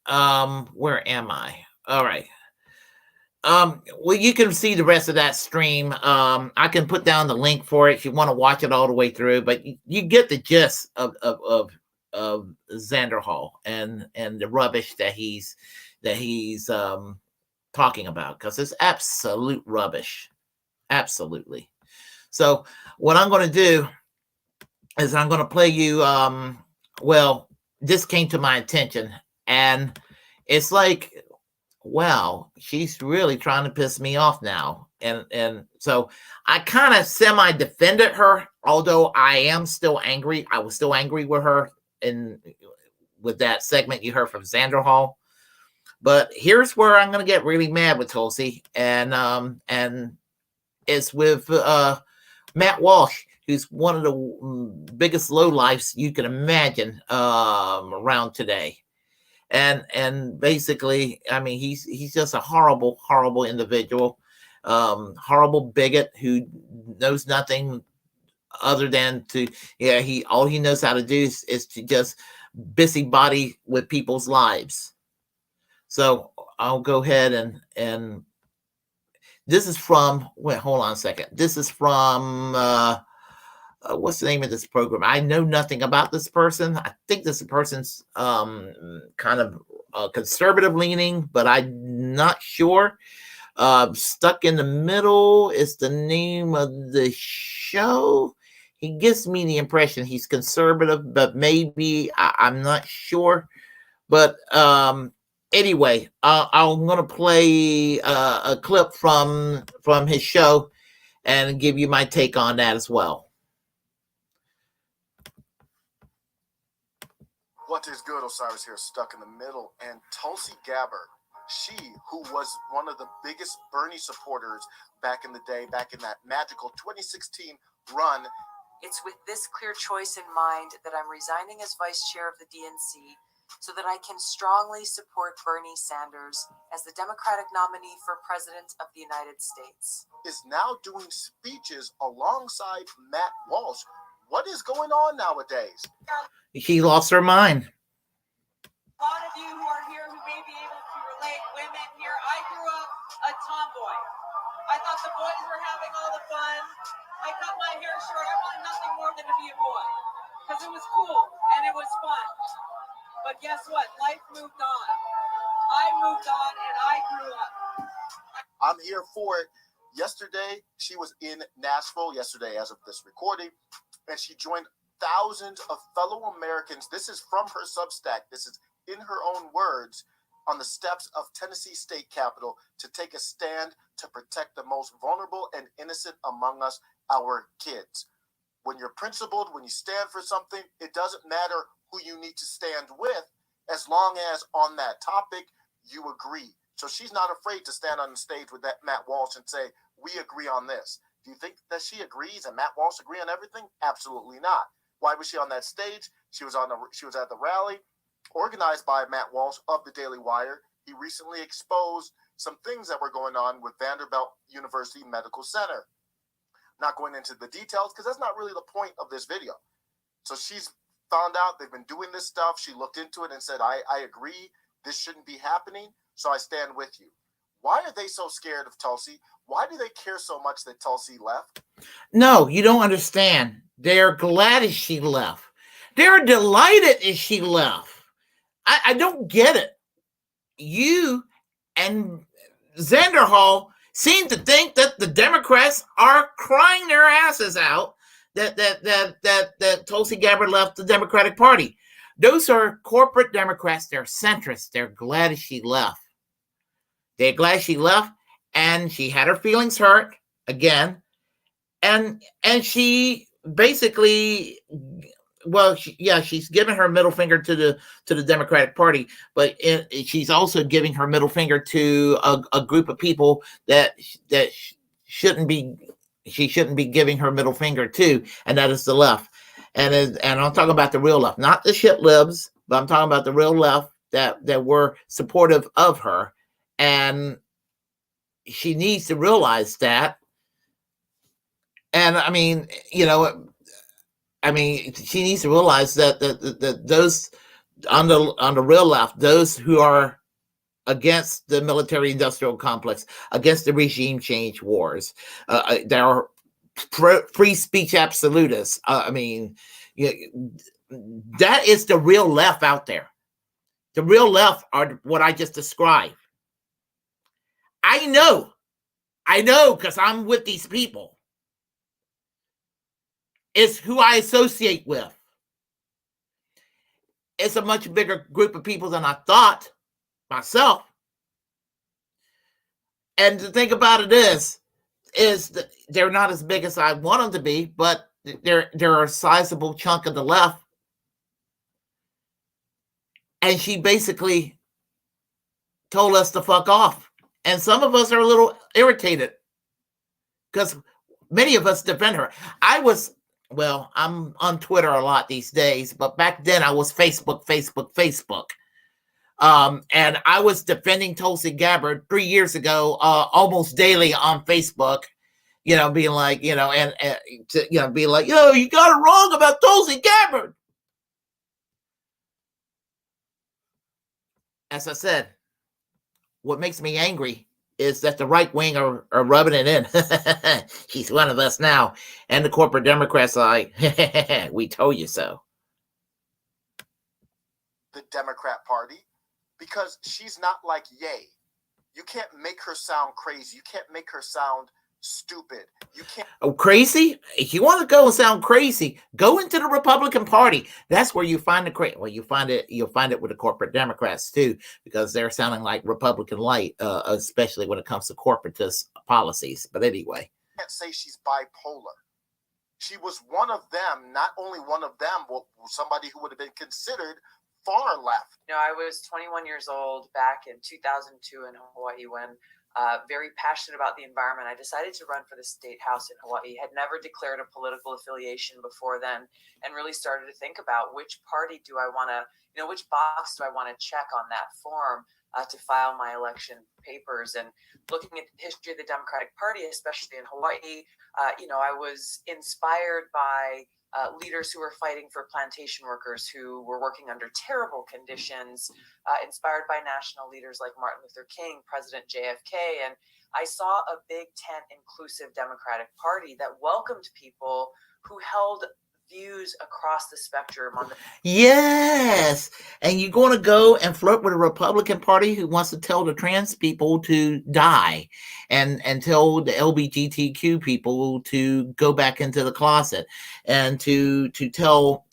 Where am I? All right. Well, you can see the rest of that stream. I can put down the link for it if you want to watch it all the way through, but you get the gist of Xanderhal and the rubbish that he's talking about, because it's absolute rubbish. Absolutely. So what I'm going to do is I'm going to play you, well, this came to my attention, and it's like, wow, she's really trying to piss me off now. And so I kind of semi-defended her, although I am still angry. I was still angry with her with that segment you heard from Xanderhal. But here's where I'm going to get really mad with Tulsi, and it's with Matt Walsh, who's one of the biggest lowlifes you can imagine around today. and basically, I mean, he's just a horrible, horrible individual, horrible bigot who knows nothing other than to, all he knows how to do is to just busybody with people's lives. So I'll go ahead and this is from, wait, hold on a second. This is from, what's the name of this program? I know nothing about this person. I think this person's kind of conservative leaning, but I'm not sure. Stuck in the Middle is the name of the show. He gives me the impression he's conservative, but maybe I'm not sure. But anyway, I'm going to play a clip from his show and give you my take on that as well. What is good? Osiris here, stuck in the middle. And Tulsi Gabbard, she who was one of the biggest Bernie supporters back in the day, back in that magical 2016 run. It's with this clear choice in mind that I'm resigning as vice chair of the DNC so that I can strongly support Bernie Sanders as the Democratic nominee for President of the United States. Is now doing speeches alongside Matt Walsh. What is going on nowadays? She lost her mind. A lot of you who are here who may be able to relate, women here, I grew up a tomboy. I thought the boys were having all the fun. I cut my hair short. I wanted nothing more than to be a boy because it was cool and it was fun. But guess what? Life moved on. I moved on and I grew up. I'm here for it. Yesterday, she was in Nashville, yesterday as of this recording, and she joined thousands of fellow Americans. This is from her Substack. This is in her own words, on the steps of Tennessee State Capitol to take a stand to protect the most vulnerable and innocent among us, our kids. When you're principled, when you stand for something, it doesn't matter who you need to stand with, as long as on that topic you agree. So she's not afraid to stand on the stage with that Matt Walsh and say, we agree on this. Do you think that she agrees and Matt Walsh agree on everything? Absolutely not. Why was she on that stage? She was at the rally organized by Matt Walsh of the Daily Wire. He recently exposed some things that were going on with Vanderbilt University Medical Center. Not going into the details because that's not really the point of this video. So she's found out they've been doing this stuff. She looked into it and said, I agree. This shouldn't be happening. So I stand with you. Why are they so scared of Tulsi? Why do they care so much that Tulsi left? No, you don't understand. They're glad as she left. They're delighted as she left. I don't get it. You and Xanderhal seem to think that the Democrats are crying their asses out that Tulsi Gabbard left the Democratic Party. Those are corporate Democrats. They're centrists. They're glad she left. They're glad she left, and she had her feelings hurt again, and she basically, well, she's giving her middle finger to the Democratic Party, but she's also giving her middle finger to a group of people that she shouldn't be giving her middle finger to, and that is the left. And I'm talking about the real left, not the shit libs, but I'm talking about the real left that were supportive of her. And she needs to realize that. And I mean, she needs to realize that those on the real left, those who are against the military-industrial complex, against the regime change wars, there are free speech absolutists. That is the real left out there. The real left are what I just described. I know, because I'm with these people. It's who I associate with. It's a much bigger group of people than I thought myself. And the thing about it is that they're not as big as I want them to be, but they're a sizable chunk of the left. And she basically told us to fuck off. And some of us are a little irritated because many of us defend her. I'm on Twitter a lot these days, but back then I was Facebook. And I was defending Tulsi Gabbard 3 years ago, almost daily on Facebook, being like, being like, you got it wrong about Tulsi Gabbard. As I said, what makes me angry is that the right wing are rubbing it in. He's one of us now. And the corporate Democrats are like, we told you so. The Democrat Party, because she's not like Ye. You can't make her sound crazy. You can't make her sound stupid. You can't. Oh, crazy? If you want to go and sound crazy, go into the Republican Party. That's where you find the crazy. Well, you'll find it with the corporate Democrats too, because they're sounding like Republican light, especially when it comes to corporatist policies. But anyway, I can't say she's bipolar. She was one of them, not only one of them, but somebody who would have been considered far left. I was 21 years old back in 2002 in Hawaii when very passionate about the environment. I decided to run for the state house in Hawaii. Had never declared a political affiliation before then, and really started to think about which party do I want to, which box do I want to check on that form to file my election papers. And looking at the history of the Democratic Party, especially in Hawaii, I was inspired by leaders who were fighting for plantation workers who were working under terrible conditions, inspired by national leaders like Martin Luther King, President JFK. And I saw a Big Tent inclusive Democratic Party that welcomed people who held views across the spectrum on the yes, and you're going to go and flirt with a Republican Party who wants to tell the trans people to die, and tell the LGBTQ people to go back into the closet, and to tell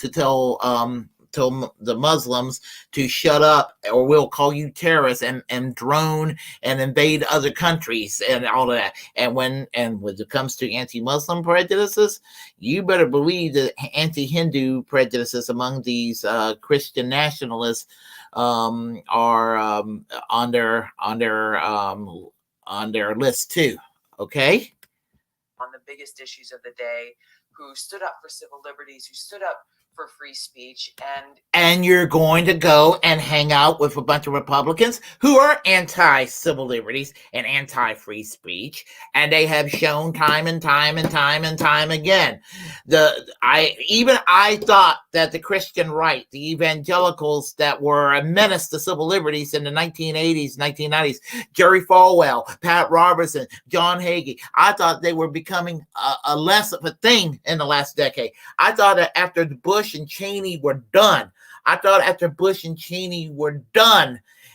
the Muslims to shut up, or we'll call you terrorists, and drone and invade other countries and all of that. And when it comes to anti-Muslim prejudices, you better believe that anti-Hindu prejudices among these Christian nationalists are on their list too. Okay. On the biggest issues of the day, who stood up for civil liberties, who stood up for free speech. And you're going to go and hang out with a bunch of Republicans who are anti-civil liberties and anti-free speech, and they have shown time and time again. I thought that the Christian right, the evangelicals that were a menace to civil liberties in the 1980s, 1990s, Jerry Falwell, Pat Robertson, John Hagee, I thought they were becoming a less of a thing in the last decade. I thought that after Bush and Cheney were done,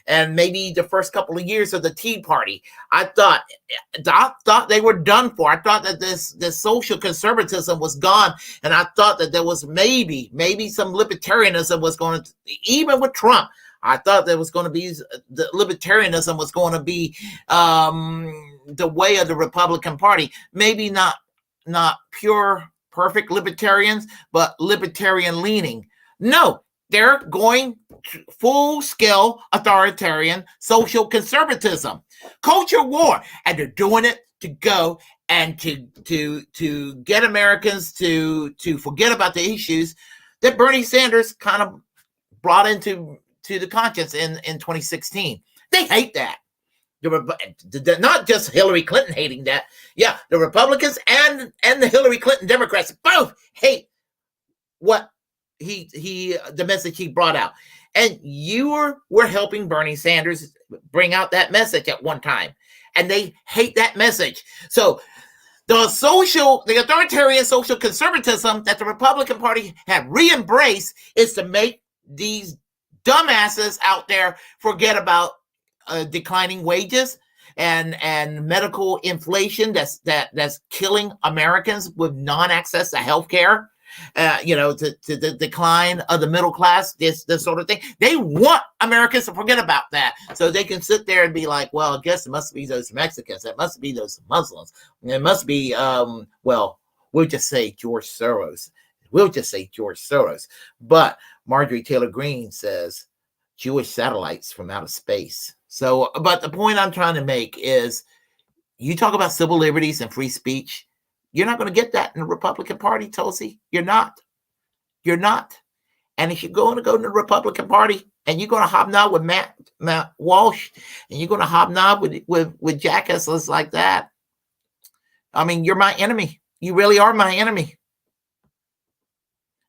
and maybe the first couple of years of the Tea Party, I thought they were done for. I thought that this social conservatism was gone, and I thought that there was maybe some libertarianism was going to, even with Trump. I thought there was going to be the libertarianism was going to be the way of the Republican Party. Maybe not pure perfect libertarians, but libertarian leaning. No, they're going full-scale authoritarian social conservatism, culture war, and they're doing it to go and to get Americans to forget about the issues that Bernie Sanders kind of brought into the conscience in 2016. They hate that. Not just Hillary Clinton hating that. Yeah, the Republicans and the Hillary Clinton Democrats both hate what the message he brought out. And you were helping Bernie Sanders bring out that message at one time, and they hate that message. So the authoritarian social conservatism that the Republican Party had re-embraced is to make these dumbasses out there forget about declining wages and medical inflation that's killing Americans with non-access to health care, to the decline of the middle class, this sort of thing. They want Americans to forget about that so they can sit there and be like, well, I guess it must be those Mexicans, it must be those Muslims, it must be we'll just say George Soros. But Marjorie Taylor Greene says Jewish satellites from outer space. So, but the point I'm trying to make is, you talk about civil liberties and free speech, you're not going to get that in the Republican Party, Tulsi. You're not. And if you're going to go to the Republican Party and you're going to hobnob with Matt Walsh and you're going to hobnob with jackasses like that, I mean, you're my enemy. You really are my enemy.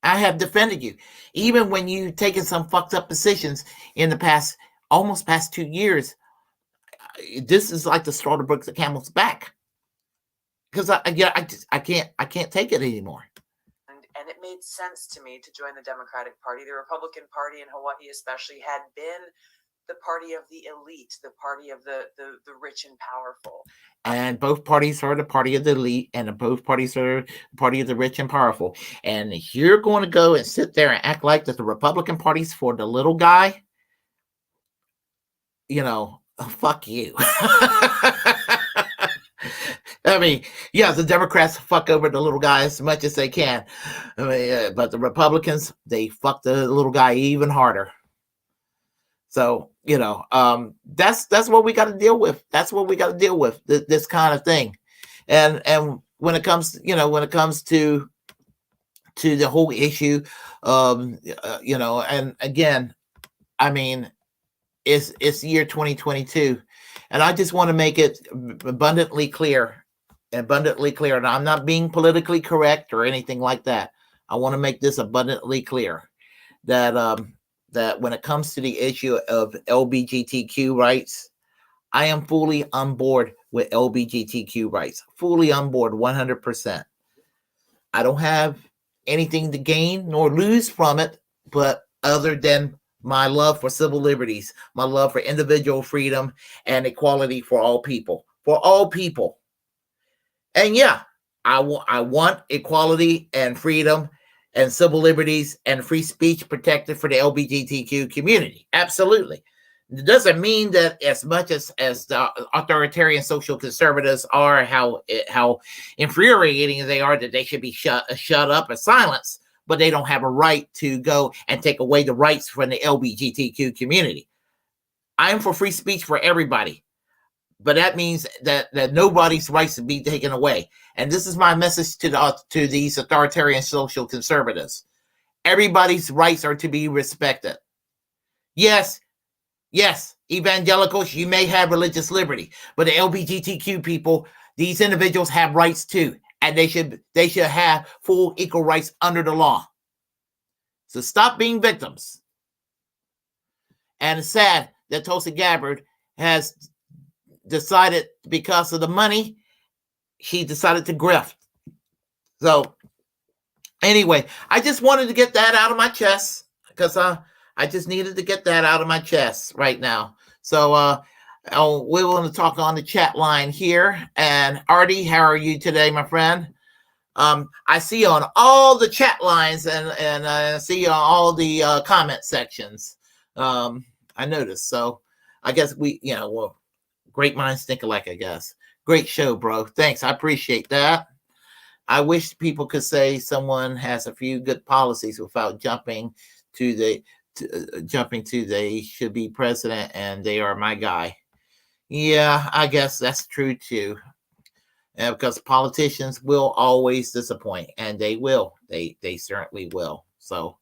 I have defended you. Even when you've taken some fucked up positions in the almost past 2 years, this is like the straw that breaks the camel's back. Because I can't take it anymore. And it made sense to me to join the Democratic Party. The Republican Party in Hawaii especially had been the party of the elite, the party of the rich and powerful. And both parties are the party of the elite, and both parties are the party of the rich and powerful. And if you're going to go and sit there and act like that the Republican Party's for the little guy, fuck you. I mean, yeah, the Democrats fuck over the little guy as much as they can. I mean, but the Republicans, they fuck the little guy even harder. So, that's what we got to deal with. That's what we got to deal with, this kind of thing. And when it comes, to the whole issue, and again, I mean, it's year 2022, and I just want to make it abundantly clear. And I'm not being politically correct or anything like that. I want to make this abundantly clear that that when it comes to the issue of LGBTQ rights, I am fully on board with LGBTQ rights. Fully on board, 100%. I don't have anything to gain nor lose from it, but other than my love for civil liberties, my love for individual freedom and equality for all people. For all people. And yeah, I want equality and freedom and civil liberties and free speech protected for the LGBTQ community. Absolutely. It doesn't mean that as much as the authoritarian social conservatives are, how infuriating they are, that they should be shut up or silenced, but they don't have a right to go and take away the rights from the LGBTQ community. I'm for free speech for everybody. But that means that nobody's rights to be taken away. And this is my message to these authoritarian social conservatives. Everybody's rights are to be respected. Yes, evangelicals, you may have religious liberty, but the LGBTQ people, these individuals have rights too, and they should have full equal rights under the law. So stop being victims. And it's sad that Tulsi Gabbard has decided, because of the money, she decided to grift. So anyway, I just wanted to get that out of my chest, because I just needed to get that out of my chest right now. So we want to talk on the chat line here. And Artie, how are you today, my friend? I see you on all the chat lines, and I see you on all the comment sections. I noticed. So I guess great minds think alike, I guess. Great show, bro. Thanks. I appreciate that. I wish people could say someone has a few good policies without jumping to they should be president and they are my guy. Yeah, I guess that's true too. Because politicians will always disappoint, and they will. They certainly will. So,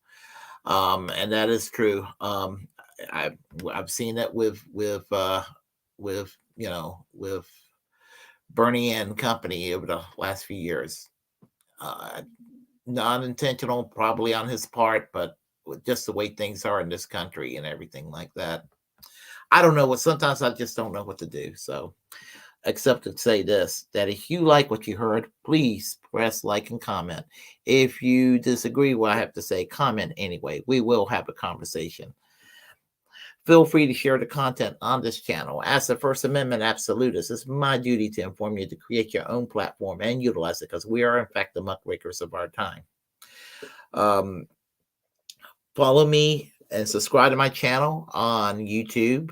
and that is true. I've seen that with Bernie and company over the last few years. Not intentional, probably on his part, but just the way things are in this country and everything like that. I don't know sometimes I just don't know what to do. So, except to say this, that if you like what you heard, please press like and comment. If you disagree with what I have to say, comment anyway. We will have a conversation. Feel free to share the content on this channel. As the First Amendment absolutist, it's my duty to inform you to create your own platform and utilize it, because we are, in fact, the muckrakers of our time. Follow me and subscribe to my channel on YouTube,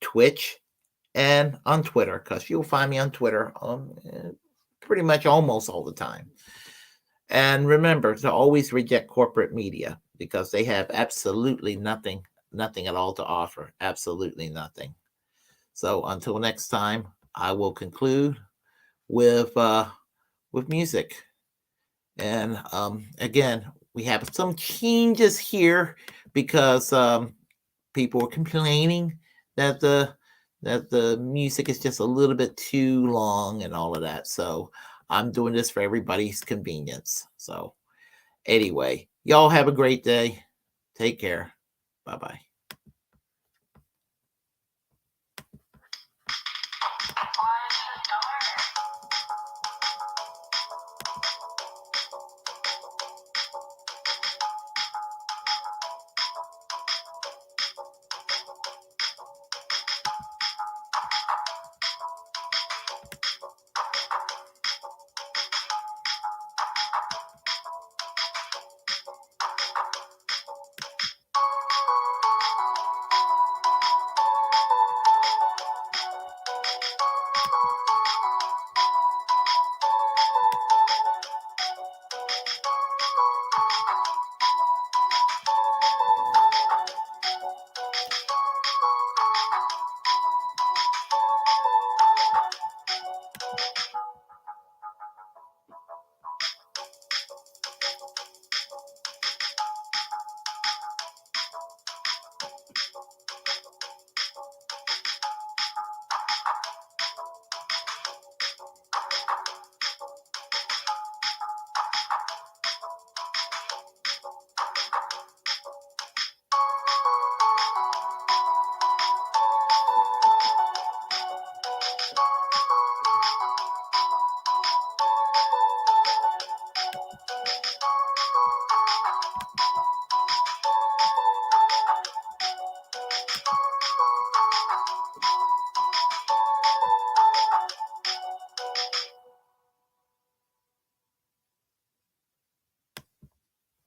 Twitch, and on Twitter, because you'll find me on Twitter pretty much almost all the time. And remember to always reject corporate media, because they have absolutely nothing at all to offer. Absolutely nothing. So until next time, I will conclude with music. And again, we have some changes here because people were complaining that the music is just a little bit too long and all of that. So I'm doing this for everybody's convenience. So anyway, y'all have a great day. Take care. Bye-bye.